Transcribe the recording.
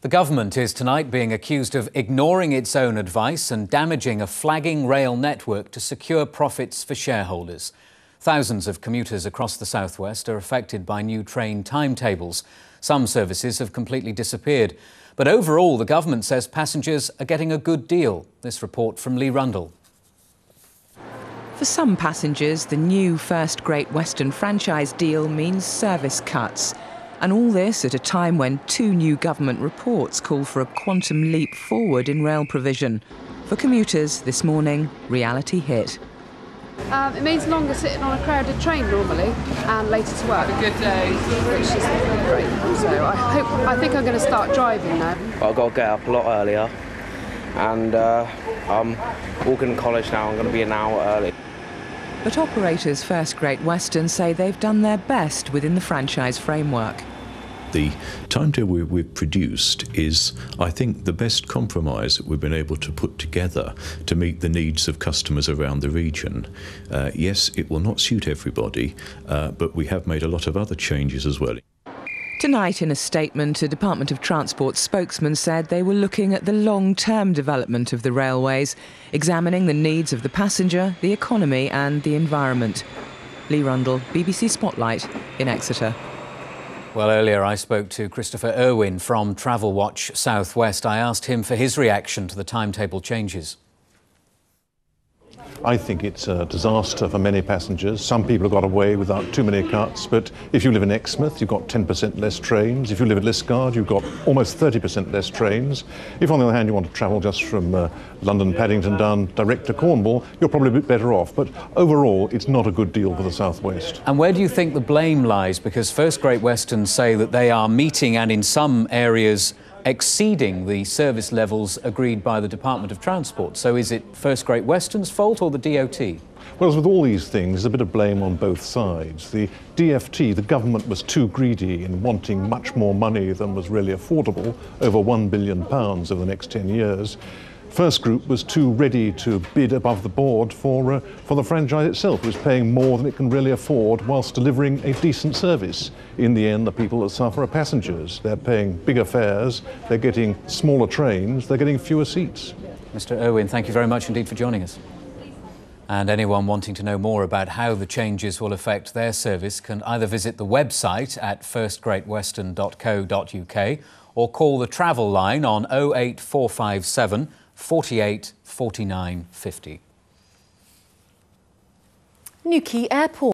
The government is tonight being accused of ignoring its own advice and damaging a flagging rail network to secure profits for shareholders. Thousands of commuters across the southwest are affected by new train timetables. Some services have completely disappeared. But overall, the government says passengers are getting a good deal. This report from Lee Rundle. For some passengers, the new First Great Western franchise deal means service cuts. And all this at a time when two new government reports call for a quantum leap forward in rail provision. For commuters, this morning, reality hit. It means longer sitting on a crowded train normally and later to work. Have a good day. Which is great. So I think I'm going to start driving now. I've got to get up a lot earlier and I'm walking to college now. I'm going to be an hour early. But operators First Great Western say they've done their best within the franchise framework. The timetable we've produced is, I think, the best compromise that we've been able to put together to meet the needs of customers around the region. Yes, it will not suit everybody, but we have made a lot of other changes as well. Tonight, in a statement, a Department of Transport spokesman said they were looking at the long-term development of the railways, examining the needs of the passenger, the economy and the environment. Lee Rundle, BBC Spotlight in Exeter. Well, earlier I spoke to Christopher Irwin from Travel Watch South West. I asked him for his reaction to the timetable changes. I think it's a disaster for many passengers. Some people have got away without too many cuts, but if you live in Exmouth, you've got 10% less trains. If you live at Liskeard, you've got almost 30% less trains. If, on the other hand, you want to travel just from London, Paddington down direct to Cornwall, you're probably a bit better off. But overall, it's not a good deal for the South West. And where do you think the blame lies? Because First Great Western say that they are meeting and in some areas exceeding the service levels agreed by the Department of Transport. So is it First Great Western's fault or the DOT? Well, as with all these things, there's a bit of blame on both sides. The DfT, the government, was too greedy in wanting much more money than was really affordable, over £1 billion over the next 10 years. First Group was too ready to bid above the board for the franchise itself. It was paying more than it can really afford whilst delivering a decent service. In the end, the people that suffer are passengers. They're paying bigger fares, they're getting smaller trains, they're getting fewer seats. Mr. Irwin, thank you very much indeed for joining us. And anyone wanting to know more about how the changes will affect their service can either visit the website at firstgreatwestern.co.uk or call the travel line on 08457 48 49 50. Newquay Airport.